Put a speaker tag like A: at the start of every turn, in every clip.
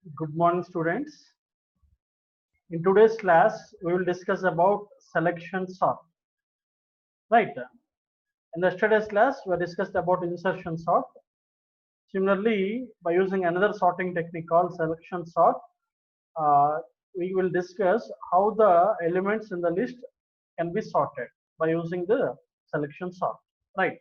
A: Good morning, students. In today's class, we will discuss about selection sort. Right. In yesterday's class, we discussed about insertion sort. Similarly, by using another sorting technique called selection sort, uh, we will discuss how the elements in the list can be sorted by using the selection sort. Right.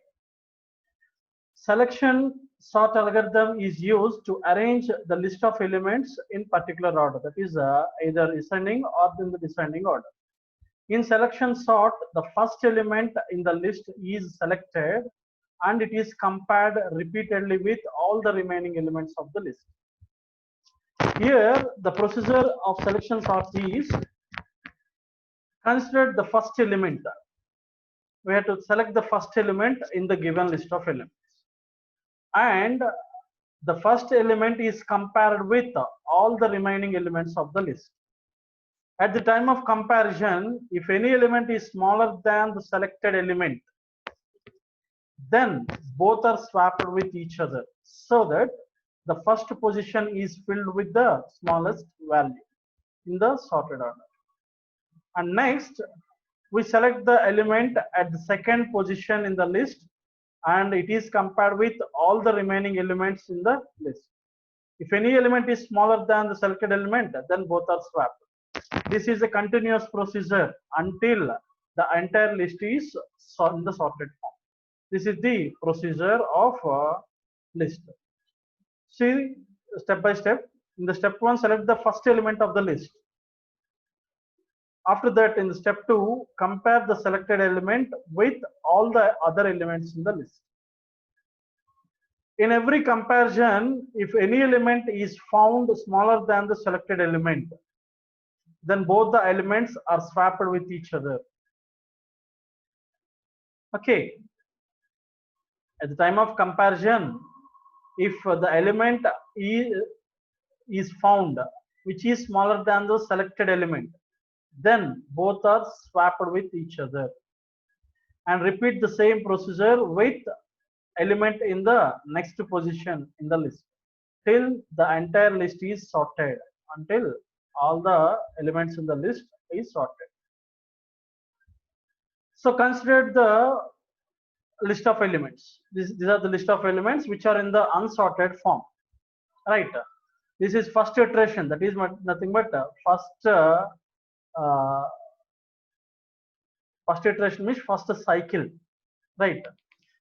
A: Selection sort algorithm is used to arrange the list of elements in particular order, that is either ascending or in the descending order. In selection sort, the first element in the list is selected and it is compared repeatedly with all the remaining elements of the list. Here, the procedure of selection sort is consider the first element. We have to select the first element in the given list of elements. And the first element is compared with all the remaining elements of the list. At the time of comparison, if any element is smaller than the selected element, then both are swapped with each other so that the first position is filled with the smallest value in the sorted order. And next, we select the element at the second position in the list and it is compared with all the remaining elements in the list. If any element is smaller than the selected element, then both are swapped. This is a continuous procedure until the entire list is in the sorted form. This is the procedure of list. See step by step. In the step 1, select the first element of the list. After that, in the step 2, compare the selected element with all the other elements in the list. In every comparison, if any element is found smaller than the selected element, then both the elements are swapped with each other. Okay. At the time of comparison, if the element is found which is smaller than the selected element, then both are swapped with each other. And repeat the same procedure with element in the next position in the list till the entire list is sorted, until all the elements in the list is sorted. So consider the list of elements. These are the list of elements which are in the unsorted form. Right. This is first iteration. That is nothing but first iteration means first cycle. Right.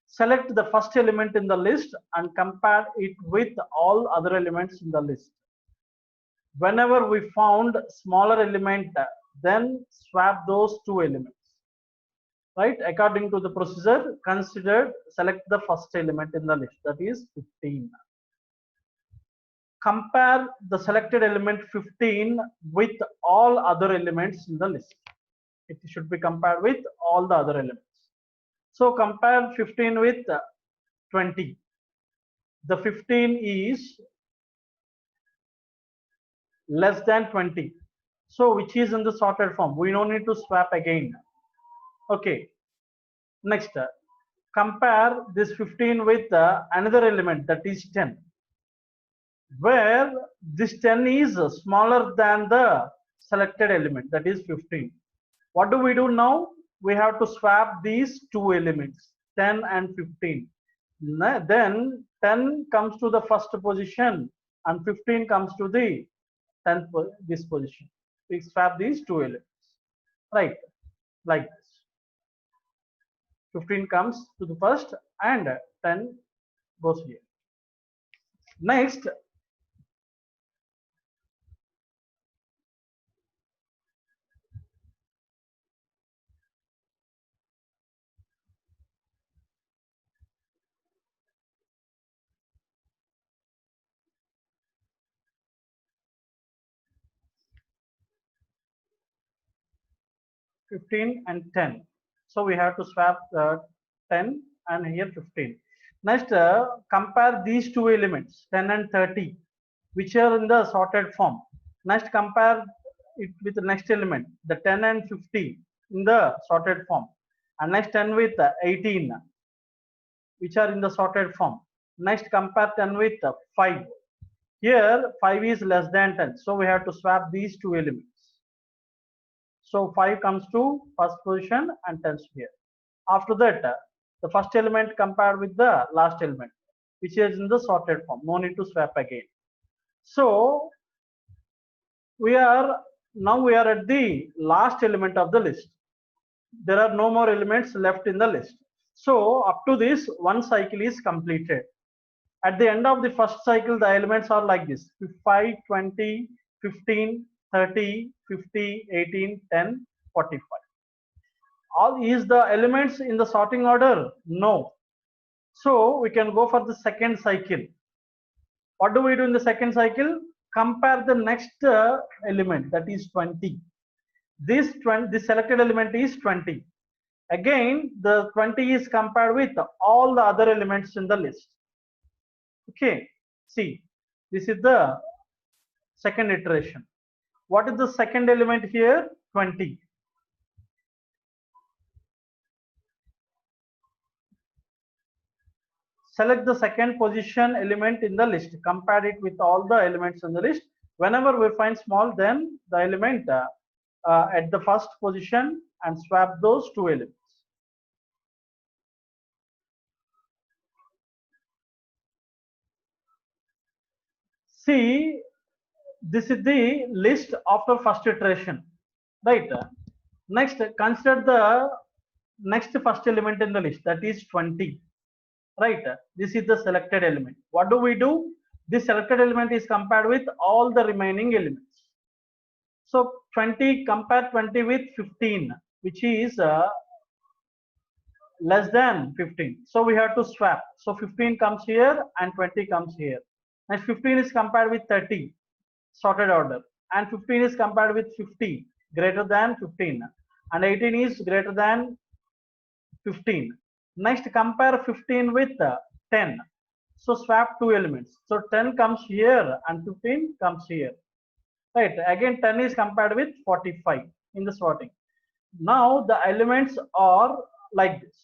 A: Select the first element in the list and compare it with all other elements in the list. Whenever we found smaller element, then swap those two elements. Right, according to the procedure considered, select the first element in the list, that is 15. Compare the selected element 15 with all other elements in the list. It should be compared with all the other elements. So compare 15 with 20. The 15 is less than 20, so which is in the sorted form, we don't need to swap again. Okay. Next, compare this 15 with another element, that is 10, where this 10 is smaller than the selected element, that is 15. What do we do now? We have to swap these two elements, 10 and 15. Then 10 comes to the first position and 15 comes to the 10th this position. We swap these two elements. Right, like this. 15 comes to the first and 10 goes here. Next, (15) and 10. So we have to swap 10 and here 15. Next, compare these two elements, 10 and 30, which are in the sorted form. Next, compare it with the next element, the 10 and 50 in the sorted form. And next 10 with 18, which are in the sorted form. Next, compare 10 with 5. Here 5 is less than 10, so we have to swap these two elements. So 5 comes to first position and 10 here. After that, the first element compared with the last element, which is in the sorted form. No need to swap again. So we are at the last element of the list. There are no more elements left in the list. So up to this, one cycle is completed. At the end of the first cycle, the elements are like this: 5, 20, 15, 30, 50, 18, 10, 45. All is the elements in the sorting order? No. So we can go for the second cycle. What do we do in the second cycle? Compare the next element, that is 20. This selected element is 20. Again, the 20 is compared with all the other elements in the list. Okay, see, this is the second iteration. What is the second element here? 20. Select the second position element in the list. Compare it with all the elements in the list. Whenever we find small, then the element at the first position and swap those two elements. See, this is the list after first iteration, right? Next, consider the next first element in the list, that is 20, right? This is the selected element. What do we do? This selected element is compared with all the remaining elements. So 20, compare 20 with 15, which is less than 15. So we have to swap. So 15 comes here and 20 comes here. And 15 is compared with 30, sorted order. And 15 is compared with 50, greater than 15. And 18 is greater than 15. Next, compare 15 with 10. So swap two elements. So 10 comes here and 15 comes here. Right. Again, 10 is compared with 45 in the sorting. Now the elements are like this.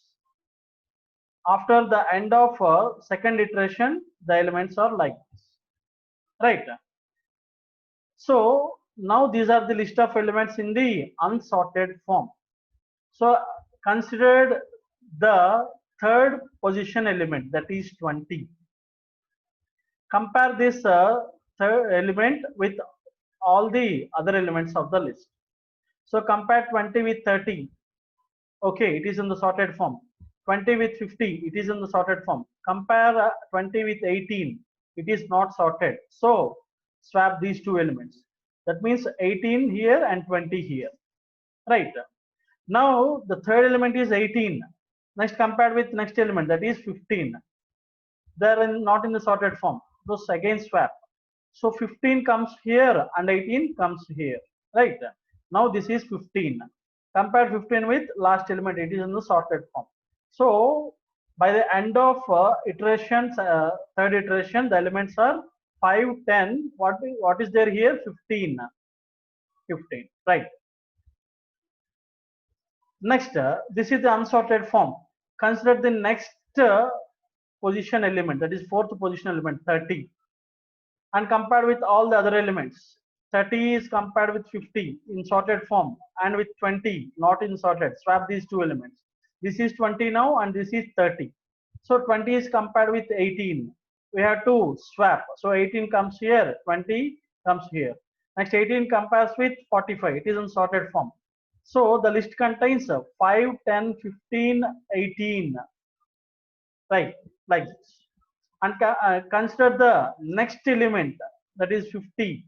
A: After the end of second iteration, the elements are like this. Right. So now these are the list of elements in the unsorted form. So considered the third position element, that is 20. Compare this third element with all the other elements of the list. So compare 20 with 30. Okay, it is in the sorted form. 20 with 50, it is in the sorted form. Compare 20 with 18, it is not sorted. So swap these two elements. That means 18 here and 20 here. Right. Now the third element is 18. Next, compared with next element, that is 15. They are not in the sorted form. So again swap. So 15 comes here and 18 comes here. Right. Now this is 15. Compare 15 with last element, it is in the sorted form. So by the end of iterations, third iteration, the elements are 5, 10. What is there here? 15. 15. Right. Next, this is the unsorted form. Consider the next position element, that is fourth position element, 30, and compared with all the other elements. 30 is compared with 50 in sorted form and with 20 not in sorted. Swap these two elements. This is 20 now and this is 30. So 20 is compared with 18. We have to swap. So 18 comes here, 20 comes here. Next, 18 compares with 45. It is in sorted form. So the list contains 5, 10, 15, 18. Right, like this. And consider the next element, that is 50.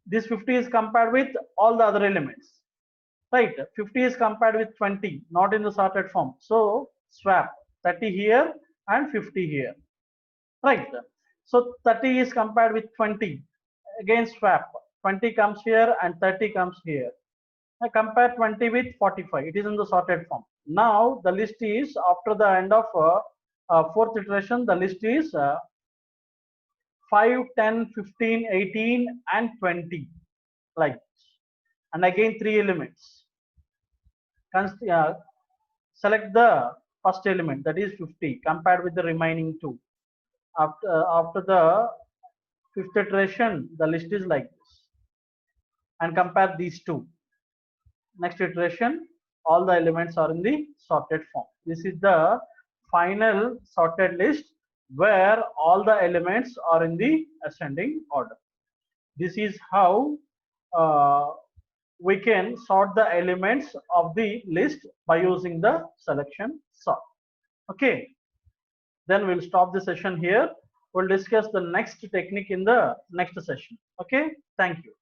A: This 50 is compared with all the other elements. Right, 50 is compared with 20, not in the sorted form. So swap 30 here and 50 here. Right. So 30 is compared with 20. Again swap. 20 comes here and 30 comes here. I compare 20 with 45. It is in the sorted form. Now the list is, after the end of fourth iteration, the list is 5, 10, 15, 18 and 20, like this. And again 3 elements. Select the first element, that is 50, compared with the remaining 2. After the fifth iteration, the list is like this. And compare these two. Next iteration, all the elements are in the sorted form. This is the final sorted list where all the elements are in the ascending order. This is how we can sort the elements of the list by using the selection sort. Okay, then we'll stop the session here. We'll discuss the next technique in the next session. Okay, thank you.